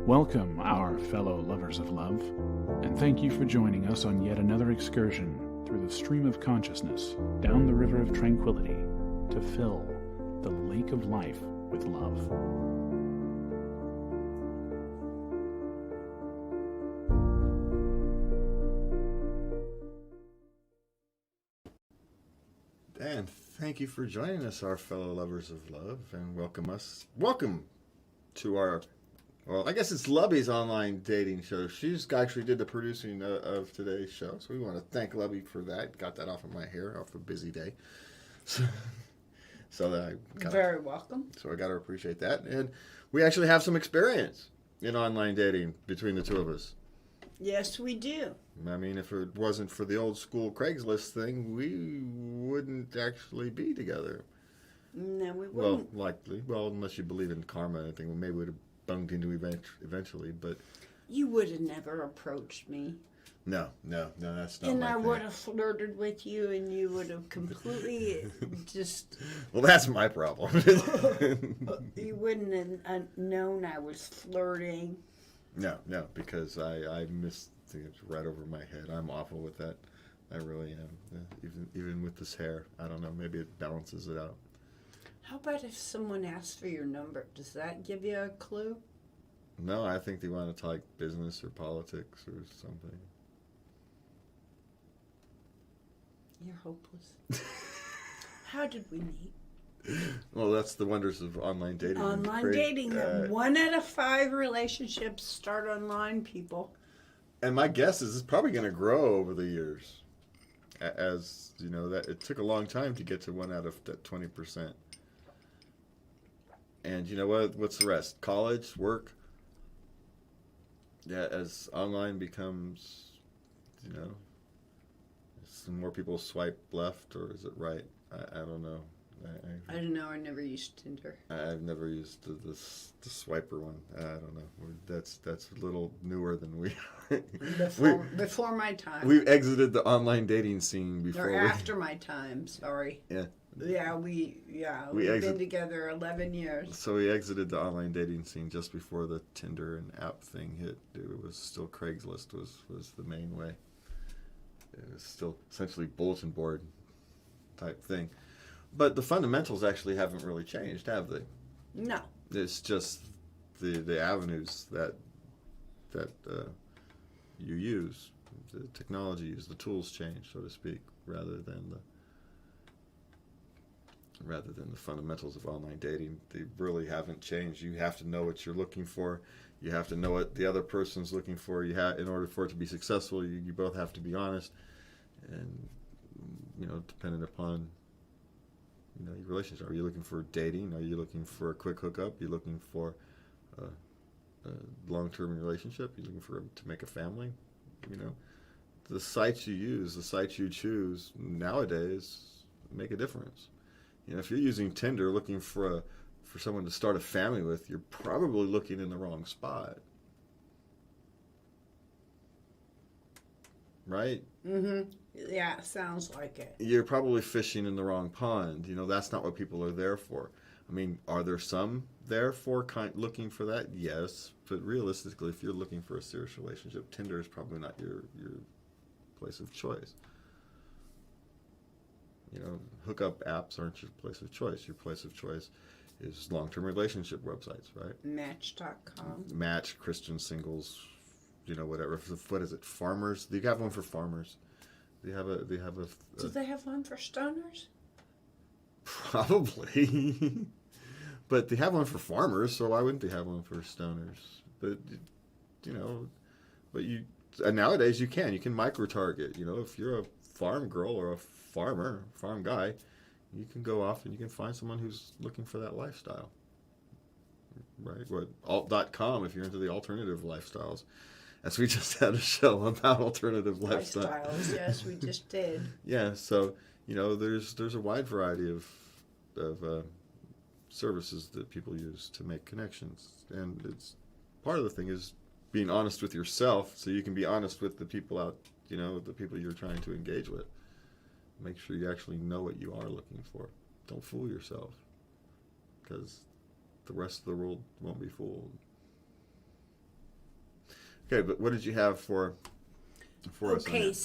Welcome, our fellow lovers of love, and thank you for joining us on yet another excursion through the stream of consciousness down the river of tranquility to fill the lake of life with love. And thank you for joining us, our fellow lovers of love, and welcome to our, well, I guess it's Lubby's online dating show. She's actually did the producing of today's show, so we want to thank Lubby for that. Got that off of my hair, off a busy day. So that very welcome. So I got to appreciate that. And we actually have some experience in online dating between the two of us. Yes, we do. I mean, if it wasn't for the old school Craigslist thing, we wouldn't actually be together. No, we wouldn't. Well, likely. Well, unless you believe in karma, I think maybe we'd have bumped into eventually. But you would have never approached me. No, that's not. And my I thing. would have flirted with you, and you would have completely just. Well, that's my problem. You wouldn't have known I was flirting. No, because I missed things right over my head. I'm awful with that. I really am. Even with this hair, I don't know. Maybe it balances it out. How about if someone asks for your number? Does that give you a clue? No, I think they want to talk business or politics or something. You're hopeless. How did we meet? Well, that's the wonders of online dating. Online dating. 1 out of 5 relationships start online, people. And my guess is it's probably going to grow over the years. As you know, that it took a long time to get to 1 out of that 20%. And you know what? What's the rest? College, work. Yeah, as online becomes, some more people swipe left, or is it right? I don't know. I don't know. I never used Tinder. I've never used the swiper one. I don't know. That's a little newer than we are. Before my time. We've exited the online dating scene before. Or after my time. Sorry. Yeah. Yeah, we've been together 11 years. So we exited the online dating scene just before the Tinder and app thing hit. It was still Craigslist was the main way. It was still essentially bulletin board type thing. But the fundamentals actually haven't really changed, have they? No. It's just the avenues that you use, the technology you use, the tools change, so to speak, rather than the fundamentals of online dating. They really haven't changed. You have to know what you're looking for. You have to know what the other person's looking for. In order for it to be successful, you both have to be honest, and dependent upon your relationship. Are you looking for dating? Are you looking for a quick hookup? Are you looking for a long-term relationship? Are you looking to make a family? The sites you use, the sites you choose nowadays make a difference. If you're using Tinder looking for someone to start a family with, you're probably looking in the wrong spot. Right? Mm-hmm. Yeah, sounds like it. You're probably fishing in the wrong pond. That's not what people are there for. I mean, are there some there for looking for that? Yes. But realistically, if you're looking for a serious relationship, Tinder is probably not your place of choice. Hookup apps aren't your place of choice. Your place of choice is long-term relationship websites, right? Match.com. Match, Christian Singles, whatever. What is it? Farmers? They have one for farmers. They have a. Do they have one for stoners? Probably. But they have one for farmers, so why wouldn't they have one for stoners? But, nowadays you can micro-target. If you're a farm girl or a farm guy, you can go off and you can find someone who's looking for that lifestyle. Right? What, alt.com if you're into the alternative lifestyles. As we just had a show about alternative lifestyles. Yes, we just did. Yeah, so there's a wide variety of services that people use to make connections, and it's part of the thing is being honest with yourself, so you can be honest with the people out, the people you're trying to engage with. Make sure you actually know what you are looking for. Don't fool yourself, because the rest of the world won't be fooled. Okay, but what did you have for us on Okay, that?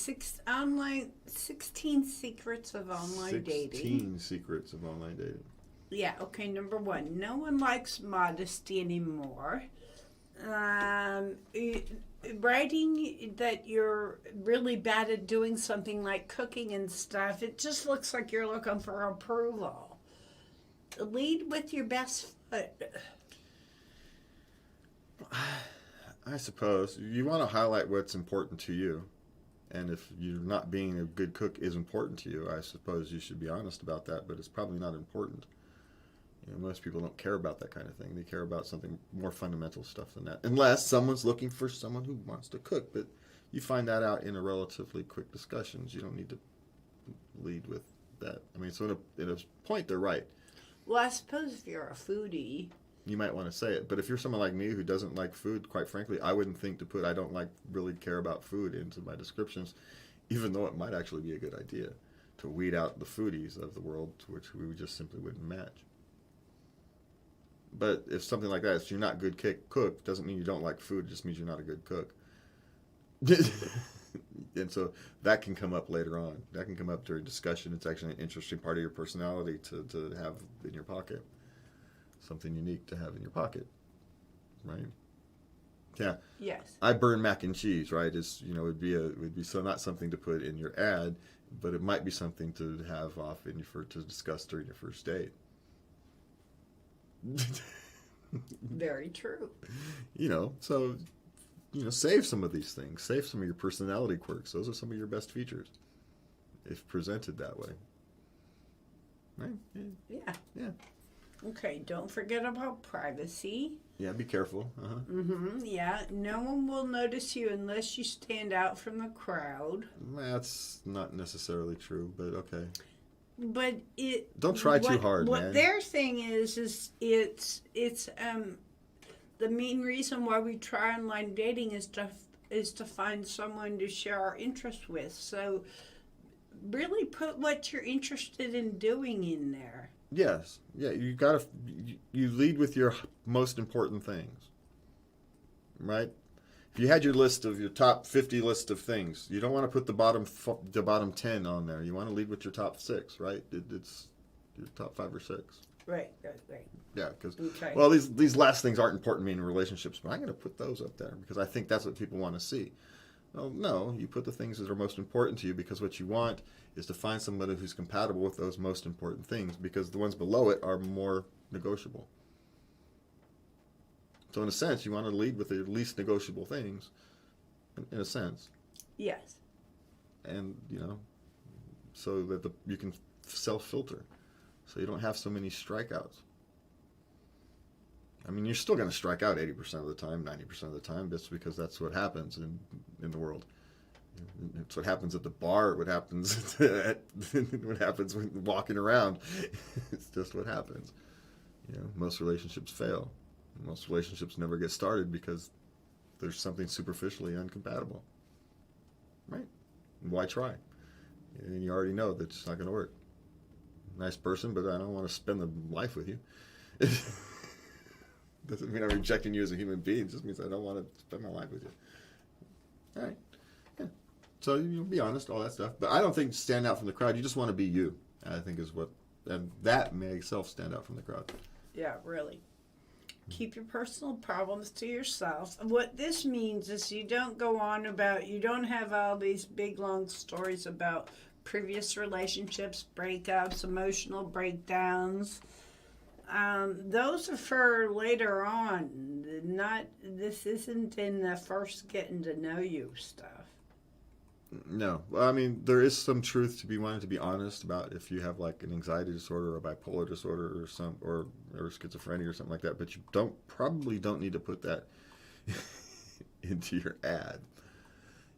16 secrets of online dating. 16 secrets of online dating. Yeah, okay, number one, no one likes modesty anymore. Writing that you're really bad at doing something like cooking and stuff, it just looks like you're looking for approval. Lead with your best foot. I suppose you want to highlight what's important to you. And if you're not being a good cook is important to you, I suppose you should be honest about that, but it's probably not important. You know, most people don't care about that kind of thing. They care about something more fundamental stuff than that. Unless someone's looking for someone who wants to cook, but you find that out in a relatively quick discussions. You don't need to lead with that. I mean, so in a point, they're right. Well, I suppose if you're a foodie, you might want to say it. But if you're someone like me who doesn't like food, quite frankly, I wouldn't think to put I don't really care about food into my descriptions, even though it might actually be a good idea to weed out the foodies of the world to which we just simply wouldn't match. But if something like that, if you're not a good cook, doesn't mean you don't like food, it just means you're not a good cook. And so that can come up later on. That can come up during discussion. It's actually an interesting part of your personality to have in your pocket. Something unique to have in your pocket, right? Yeah. yes. I burn mac and cheese, right? It's it would be so not something to put in your ad, but it might be something to have off to discuss during your first date. Very true. So save some of these things. Save some of your personality quirks. Those are some of your best features, if presented that way. Right? Yeah. Yeah. Okay, don't forget about privacy. Yeah, be careful. Yeah, no one will notice you unless you stand out from the crowd. That's not necessarily true, but okay. But don't try too hard, what man. their thing is it's the main reason why we try online dating is to find someone to share our interests with. So really put what you're interested in doing in there. Yes. Yeah, you lead with your most important things. Right? If you had your top 50 list of things, you don't want to put the bottom 10 on there. You want to lead with your top 6, right? It's your top 5 or 6. Right. Yeah, because okay. Well, these last things aren't important to me in relationships, but I'm going to put those up there because I think that's what people want to see. Well, no, you put the things that are most important to you because what you want is to find somebody who's compatible with those most important things because the ones below it are more negotiable. So in a sense, you want to lead with the least negotiable things, in a sense. Yes. And, so that you can self-filter. So you don't have so many strikeouts. I mean, you're still going to strike out 80% of the time, 90% of the time, just because that's what happens in the world. It's what happens at the bar. What happens what happens when walking around. It's just what happens. Most relationships fail. Most relationships never get started because there's something superficially incompatible. Right? Why try? And you already know that it's not going to work. Nice person, but I don't want to spend the life with you. Doesn't mean I'm rejecting you as a human being. It just means I don't want to spend my life with you. All right. Yeah. So be honest, all that stuff. But I don't think stand out from the crowd. You just want to be you. I think and that makes self stand out from the crowd. Yeah, really. Keep your personal problems to yourself. What this means is you don't have all these big long stories about previous relationships, breakups, emotional breakdowns. Those are for later on. This isn't in the first getting to know you stuff. No. Well, I mean, there is some truth to be wanting to be honest about if you have like an anxiety disorder or a bipolar disorder or schizophrenia or something like that, but you probably don't need to put that into your ad.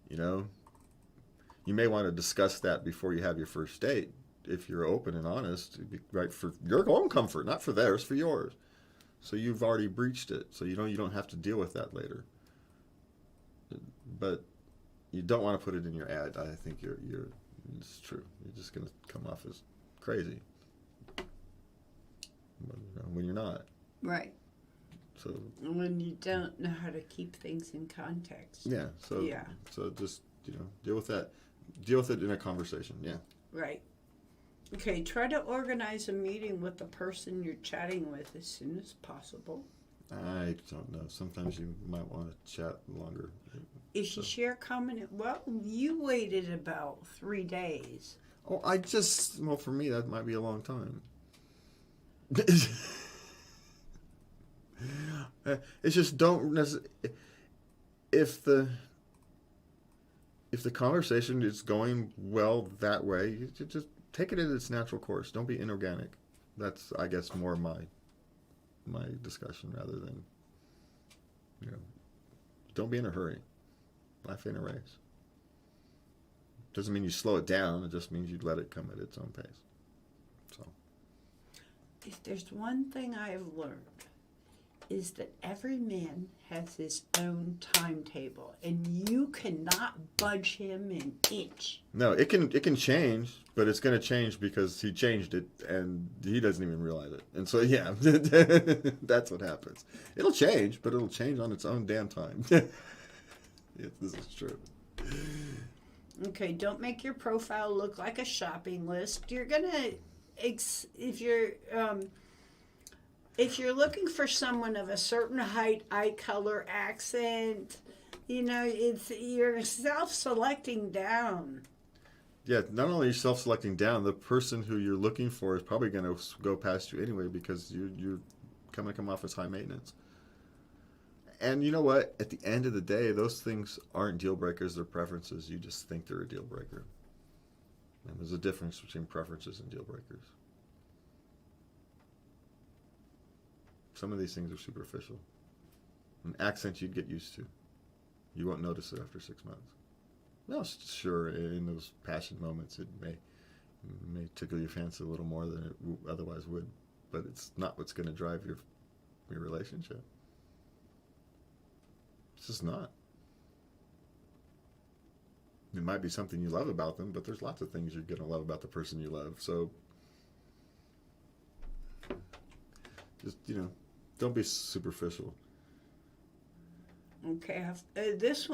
You may want to discuss that before you have your first date. If you're open and honest, right, for your own comfort, not for theirs, for yours. So you've already breached it. So you don't have to deal with that later. But you don't want to put it in your ad. I think it's true. You're just going to come off as crazy when you're not. Right. So when you don't know how to keep things in context. yeah. So Yeah. So just deal with that. Deal with it in a conversation. Yeah. Right. Okay, try to organize a meeting with the person you're chatting with as soon as possible. I don't know. Sometimes you might want to chat longer. If you share common, well, you waited about 3 days. Oh, well, for me, that might be a long time. It's just if the conversation is going well that way, you just take it in its natural course. Don't be inorganic. That's, I guess, more my discussion rather than, don't be in a hurry. Life ain't a race. Doesn't mean you slow it down. It just means you let it come at its own pace. So, If there's one thing I've learned, is that every man has his own timetable, and you cannot budge him an inch. no, it can change, but it's going to change because he changed it, and he doesn't even realize it. And so, yeah, that's what happens. It'll change, but it'll change on its own damn time. Yes, this is true. Okay, don't make your profile look like a shopping list. You're gonna, if you're looking for someone of a certain height, eye color, accent, you're self-selecting down. Yeah, not only are you self-selecting down, the person who you're looking for is probably going to go past you anyway because you're going to come off as high maintenance. And you know what? At the end of the day, those things aren't deal breakers. They're preferences. You just think they're a deal breaker. And there's a difference between preferences and deal breakers. Some of these things are superficial. An accent you'd get used to. You won't notice it after 6 months. Well, sure, in those passion moments, it may tickle your fancy a little more than it otherwise would. But it's not what's going to drive your relationship. It's just not. It might be something you love about them, but there's lots of things you're going to love about the person you love. So, just, don't be superficial. Okay, this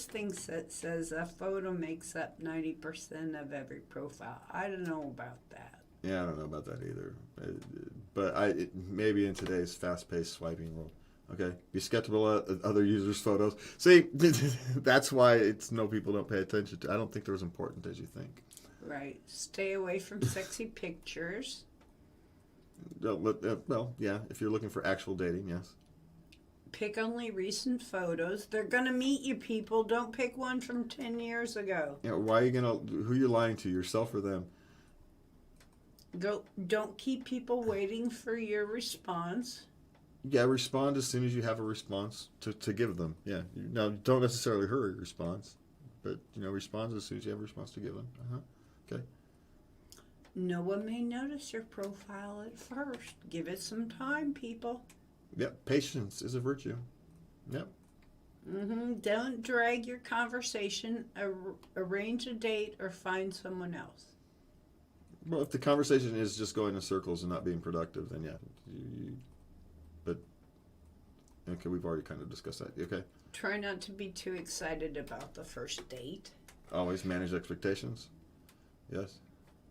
thing says a photo makes up 90% of every profile. I don't know about that. Yeah, I don't know about that either. But maybe in today's fast-paced swiping world. Okay, be skeptical of other users' photos. See, that's why people don't pay attention to. I don't think they're as important as you think. Right. Stay away from sexy pictures. Well, yeah, if you're looking for actual dating, yes. Pick only recent photos. They're gonna meet you, people. Don't pick one from 10 years ago. Yeah, why are you who you're lying to, yourself or them? Don't keep people waiting for your response. Yeah, respond as soon as you have a response to give them. Yeah. Now, don't necessarily hurry response, but, respond as soon as you have a response to give them. Okay. No one may notice your profile at first. Give it some time, people. Yep. Patience is a virtue. Yep. Don't drag your conversation. Arrange a date or find someone else. Well, if the conversation is just going in circles and not being productive, then yeah. But, okay, we've already kind of discussed that. Okay. Try not to be too excited about the first date. Always manage expectations. Yes.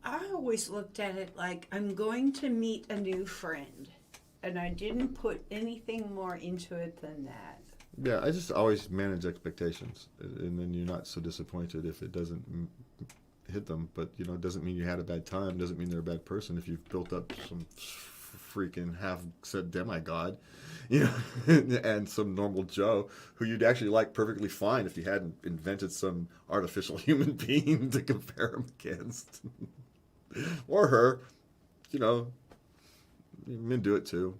I always looked at it like I'm going to meet a new friend, and I didn't put anything more into it than that. Yeah, I just always manage expectations, and then you're not so disappointed if it doesn't hit them. But, it doesn't mean you had a bad time. Doesn't mean they're a bad person if you've built up some freaking half-said demigod, and some normal Joe who you'd actually like perfectly fine if you hadn't invented some artificial human being to compare him against. Or her, men do it too.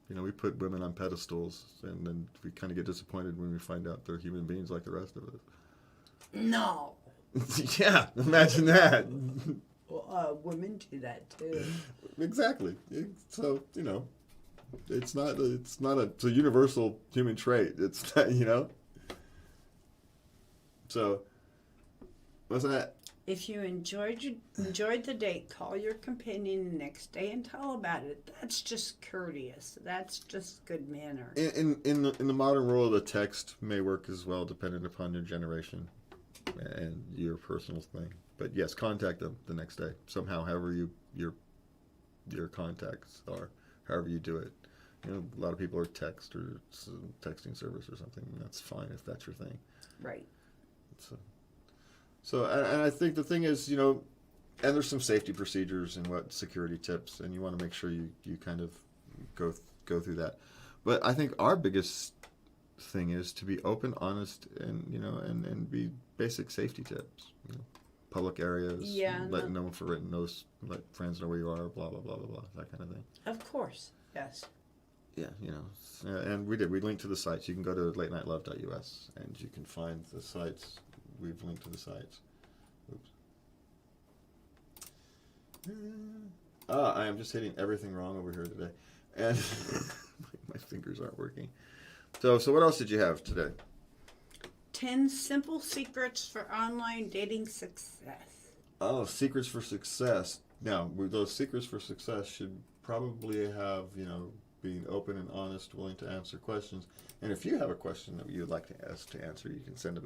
We put women on pedestals, and then we kind of get disappointed when we find out they're human beings like the rest of us. No. Yeah, imagine that. Well, women do that too. Exactly. So, it's a universal human trait. It's not, So, what's that? If you enjoyed the date, call your companion the next day and tell about it. That's just courteous. That's just good manners. In the modern world, a text may work as well, depending upon your generation and your personal thing. But yes, contact them the next day somehow, however your contacts are, however you do it. You know, a lot of people are text or texting service or something. And that's fine if that's your thing. Right. So, and I think the thing is, you know, and there's some safety procedures and what security tips, and you want to make sure you kind of go through that. But I think our biggest thing is to be open, honest, and you know, and be basic safety tips. You know, public areas, let no one for written notes, let friends know where you are, blah blah blah blah blah, that kind of thing. Of course, yes. Yeah, you know, and we linked to the sites. You can go to latenightLove.us and you can find the sites. We've linked to the sites. Oops. I am just hitting everything wrong over here today. And my fingers aren't working. So what else did you have today? 10 simple secrets for online dating success. Oh, secrets for success. Now, those secrets for success should probably have, you know, being open and honest, willing to answer questions. And if you have a question that you'd like to ask to answer, you can send a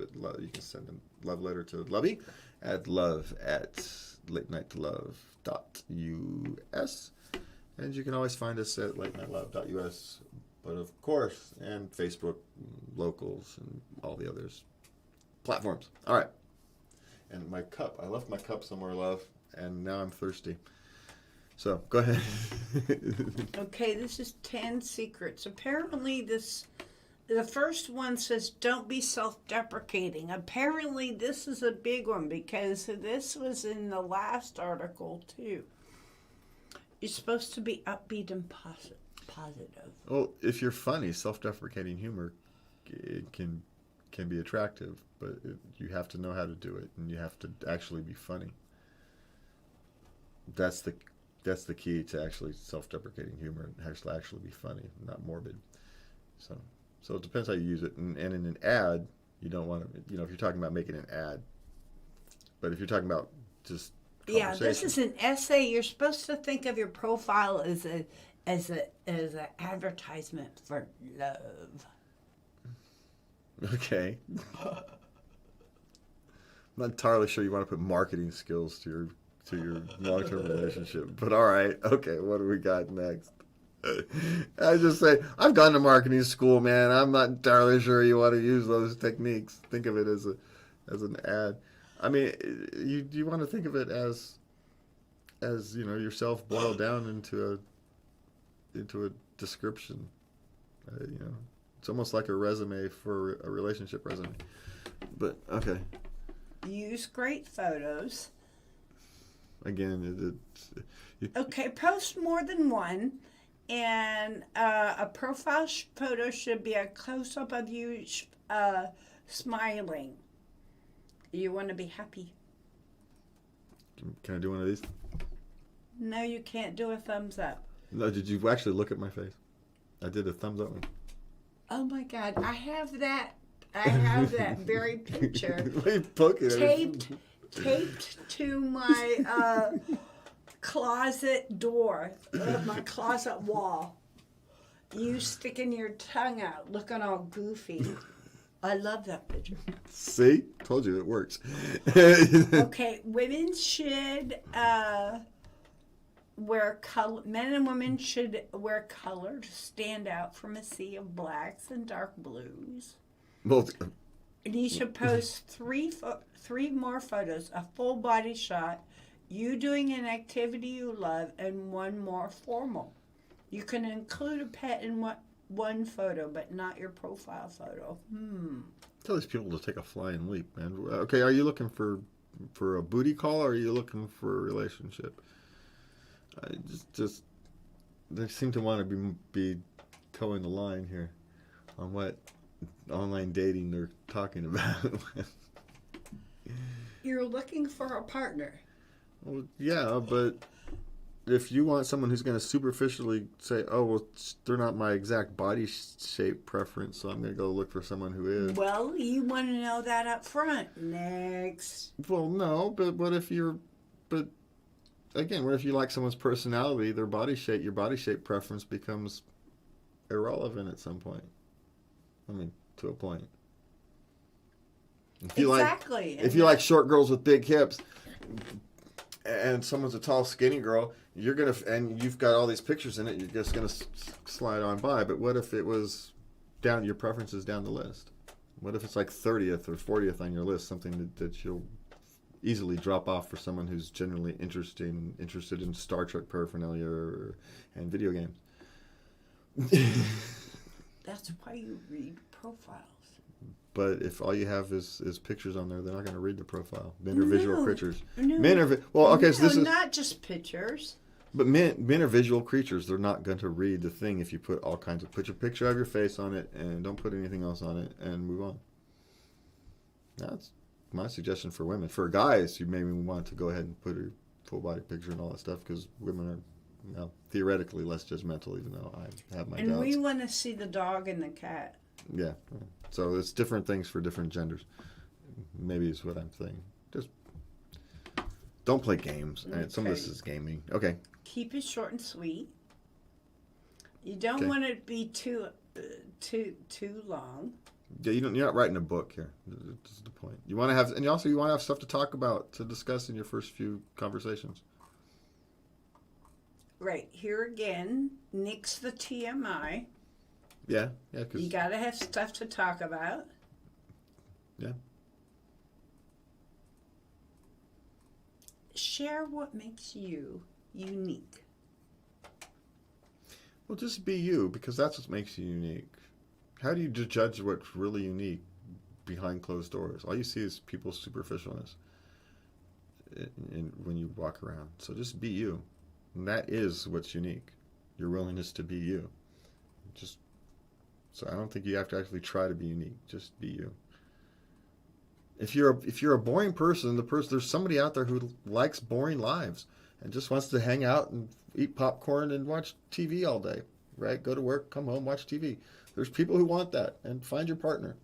love letter to Lubby at love@latenightLove.us. And you can always find us at latenightLove.us, but of course, and Facebook, locals, and all the others platforms. All right. And my cup, I left my cup somewhere, love, and now I'm thirsty. So, go ahead. Okay, this is 10 secrets. Apparently the first one says don't be self-deprecating. Apparently this is a big one because this was in the last article too. You're supposed to be upbeat and positive. Well, if you're funny, self-deprecating humor can be attractive, but you have to know how to do it, and you have to actually be funny. That's the key to actually self-deprecating humor. It has to actually be funny, not morbid. So it depends how you use it. And in an ad, you don't want to, you know, if you're talking about making an ad. But if you're talking about just yeah, this is an essay. You're supposed to think of your profile as an advertisement for love. Okay. I'm not entirely sure you want to put marketing skills to your long-term relationship, but all right. Okay, what do we got next? I just say I've gone to marketing school, man. I'm not entirely sure you want to use those techniques. Think of it as an ad. I mean, you want to think of it as you know, yourself boiled down into a description. You know, it's almost like a resume for a relationship resume. But okay. Use great photos. Again, okay, post more than one, and a profile photo should be a close-up of you smiling. You want to be happy. Can I do one of these? No, you can't do a thumbs up. No, did you actually look at my face? I did a thumbs up one. Oh my God, I have that very picture taped to my closet door, my closet wall. You sticking your tongue out, looking all goofy. I love that picture. See? Told you it works. Okay, women should wear color. Men and women should wear color to stand out from a sea of blacks and dark blues. Well, and you should post three more photos: a full body shot, you doing an activity you love, and one more formal. You can include a pet in one photo, but not your profile photo. Tell these people to take a flying leap, man. Okay, are you looking for a booty call, or are you looking for a relationship? I just they seem to want to be towing the line here on what online dating they're talking about. You're looking for a partner. Well, yeah, but if you want someone who's going to superficially say, oh, well, they're not my exact body shape preference, so I'm going to go look for someone who is. Well, you want to know that up front. Next. Well, no, but what if but again, what if you like someone's personality, their body shape, your body shape preference becomes irrelevant at some point? I mean, to a point. If you if you like short girls with big hips, and someone's a tall, skinny girl, and you've got all these pictures in it, you're just gonna slide on by. But what if it was your preferences down the list? What if it's like 30th or 40th on your list, something that you'll easily drop off for someone who's generally interested in Star Trek paraphernalia and video games? That's why you read profiles. But if all you have is pictures on there, they're not going to read the profile. Men are visual creatures. No. Men are so this is not just pictures. But men are visual creatures. They're not going to read the thing if you put put your picture of your face on it and don't put anything else on it and move on. That's my suggestion for women. For guys, you maybe want to go ahead and put a full body picture and all that stuff because women are theoretically less judgmental, even though I have my doubts. And we want to see the dog and the cat. Yeah. So it's different things for different genders. Maybe is what I'm saying. Just don't play games. Okay. Some of this is gaming. Okay. Keep it short and sweet. You don't want it to be too long. Yeah, you're not writing a book here. This is the point. You want to have, and you want to have stuff to talk about, to discuss in your first few conversations. Right. Here again, nix the TMI. Yeah. Cause you got to have stuff to talk about. Yeah. Share what makes you unique. Well, just be you, because that's what makes you unique. How do you judge what's really unique behind closed doors? All you see is people's superficialness when you walk around. So just be you. And that is what's unique. Your willingness to be you. So I don't think you have to actually try to be unique. Just be you. If you're a boring person, there's somebody out there who likes boring lives and just wants to hang out and eat popcorn and watch TV all day, right? Go to work, come home, watch TV. There's people who want that, and find your partner.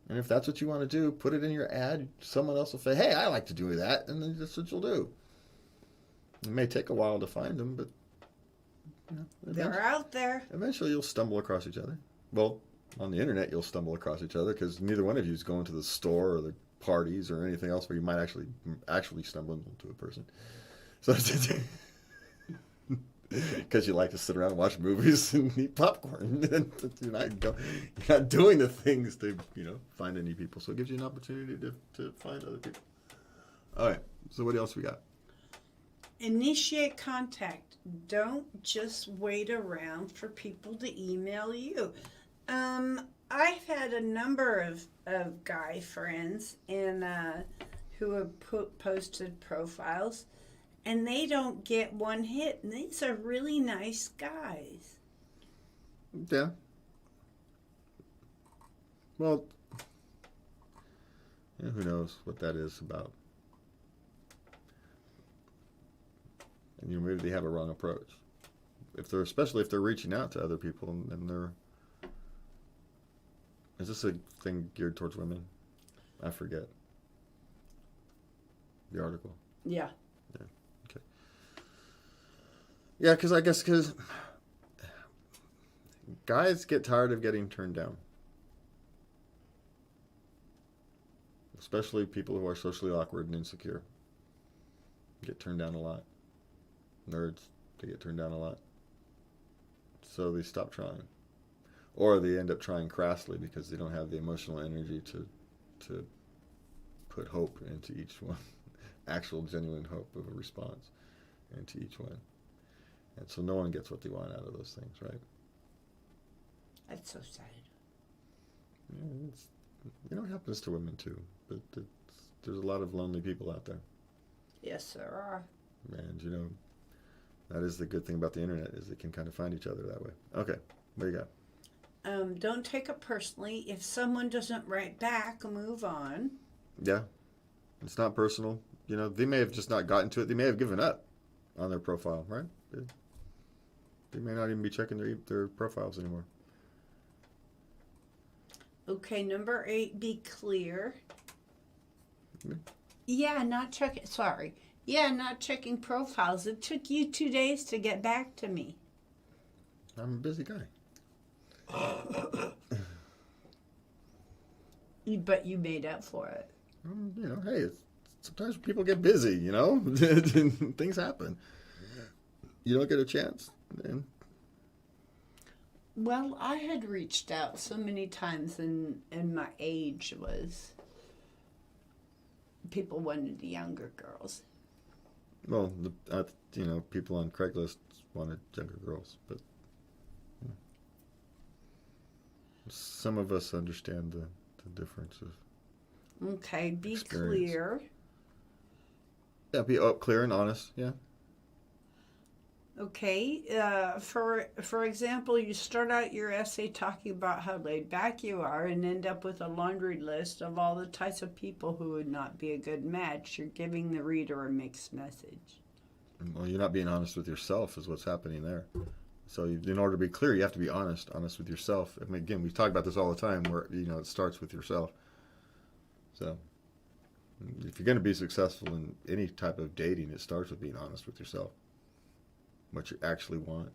And if that's what you want to do, put it in your ad. Someone else will say, hey, I like to do that, and then that's what you'll do. It may take a while to find them, but they're out there. Eventually you'll stumble across each other. Well, on the internet you'll stumble across each other because neither one of you is going to the store or the parties or anything else where you might actually stumble into a person. So because you like to sit around and watch movies and eat popcorn. You're not doing the things to find any people. So it gives you an opportunity to find other people. All right. So what else we got? Initiate contact. Don't just wait around for people to email you. I've had a number of guy friends who have posted profiles, and they don't get one hit. And these are really nice guys. Yeah. Well, who knows what that is about. And maybe they have a wrong approach. Especially if they're reaching out to other people and they're... Is this a thing geared towards women? I forget. The article. Yeah. Yeah. Okay. Yeah, because guys get tired of getting turned down. Especially people who are socially awkward and insecure. Get turned down a lot. Nerds, they get turned down a lot. So they stop trying. Or they end up trying crassly because they don't have the emotional energy to put hope into each one. Actual genuine hope of a response into each one. And so no one gets what they want out of those things, right? That's so sad. Yeah, it happens to women too. But there's a lot of lonely people out there. Yes, there are. And that is the good thing about the internet, is they can kind of find each other that way. Okay, what do you got? Don't take it personally. If someone doesn't write back, move on. Yeah, it's not personal. They may have just not gotten to it. They may have given up on their profile, right? They may not even be checking their profiles anymore. Okay, number 8, be clear. Yeah. Yeah, not checking. Sorry. Yeah, not checking profiles. It took you 2 days to get back to me. I'm a busy guy. But you made up for it. You know, hey, sometimes people get busy, you know? Things happen. You don't get a chance. And Well, I had reached out so many times, and my age was, people wanted the younger girls. well, you know, people on Craigslist wanted younger girls, but some of us understand the differences. Okay, be Experience. clear. Yeah, be clear and honest. Yeah. Okay, for example, you start out your essay talking about how laid back you are and end up with a laundry list of all the types of people who would not be a good match. You're giving the reader a mixed message. Well, you're not being honest with yourself is what's happening there. So in order to be clear, you have to be honest with yourself. I mean, again, we talk about this all the time where, you know, it starts with yourself. So if you're going to be successful in any type of dating, it starts with being honest with yourself. What you actually want,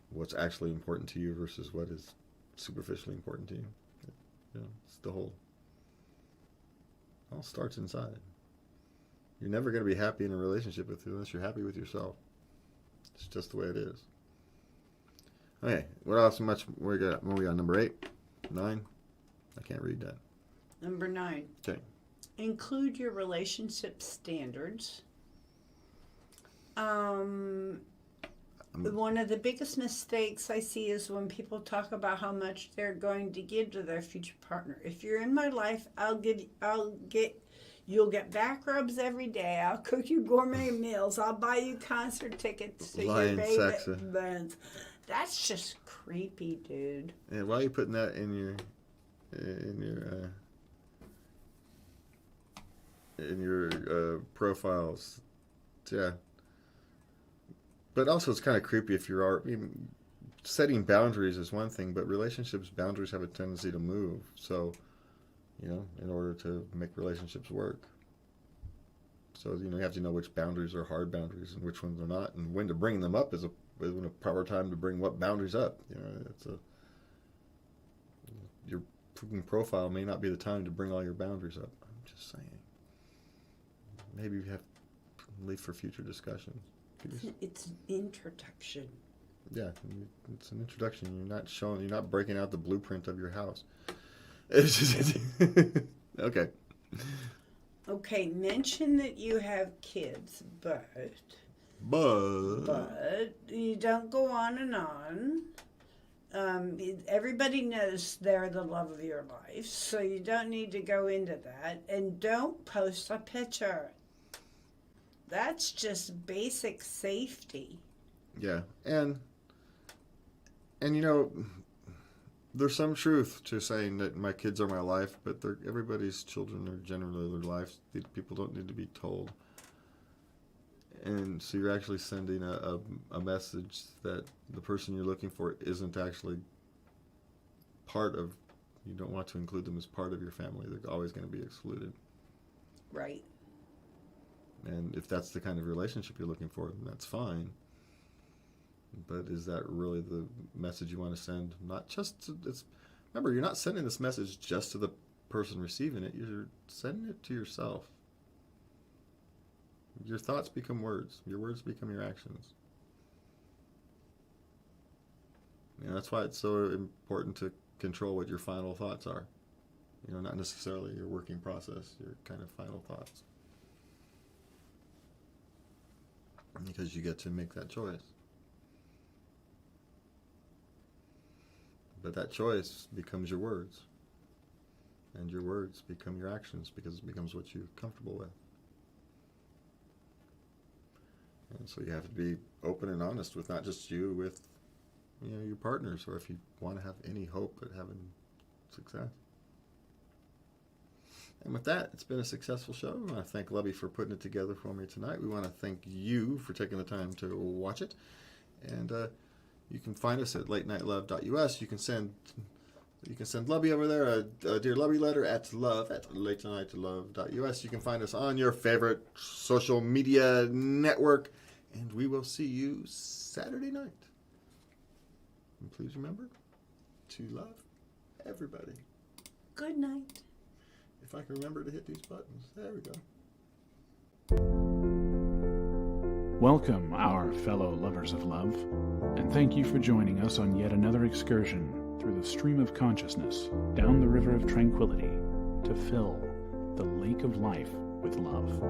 what's actually important to you versus what is superficially important to you. You know, it's the whole, it all starts inside. You're never going to be happy in a relationship with you unless you're happy with yourself. It's just the way it is. Okay, what else where we got? Number 8? 9? I can't read that. Number 9. Okay. Include your relationship standards. One of the biggest mistakes I see is when people talk about how much they're going to give to their future partner. If you're in my life, you'll get back rubs every day. I'll cook you gourmet meals. I'll buy you concert tickets to your favorite bands. That's just creepy, dude. And why are you putting that in your profiles? Yeah. But also, it's kind of creepy if setting boundaries is one thing, but relationships, boundaries have a tendency to move. So, you know, in order to make relationships work. So, you know, you have to know which boundaries are hard boundaries and which ones are not, and when to bring them up is a proper time to bring what boundaries up. You know, your profile may not be the time to bring all your boundaries up. I'm just saying. Maybe you have to leave for future discussions. It's an introduction. Yeah, it's an introduction. You're not breaking out the blueprint of your house. Okay. Okay, mention that you have kids, but you don't go on and on. Everybody knows they're the love of your life, so you don't need to go into that. And don't post a picture. That's just basic safety. Yeah, and you know, there's some truth to saying that my kids are my life, but everybody's children are generally their lives. People don't need to be told. And so you're actually sending a message that the person you're looking for isn't actually part of, you don't want to include them as part of your family. They're always going to be excluded. Right. And if that's the kind of relationship you're looking for, then that's fine. But is that really the message you want to send? Remember, you're not sending this message just to the person receiving it. You're sending it to yourself. Your thoughts become words. Your words become your actions. And that's why it's so important to control what your final thoughts are. You know, not necessarily your working process, your kind of final thoughts. Because you get to make that choice. But that choice becomes your words. And your words become your actions because it becomes what you're comfortable with. And so you have to be open and honest with not just you, with your partners, or if you want to have any hope at having success. And with that, it's been a successful show. I want to thank Lubby for putting it together for me tonight. We want to thank you for taking the time to watch it. And you can find us at latenightLove.us. You can send Lubby over there a Dear Lubby letter at latenightLove.us. You can find us on your favorite social media network. And we will see you Saturday night. And please remember to love everybody. Good night. If I can remember to hit these buttons. There we go. Welcome, our fellow lovers of love, and thank you for joining us on yet another excursion through the stream of consciousness, down the river of tranquility, to fill the lake of life with love.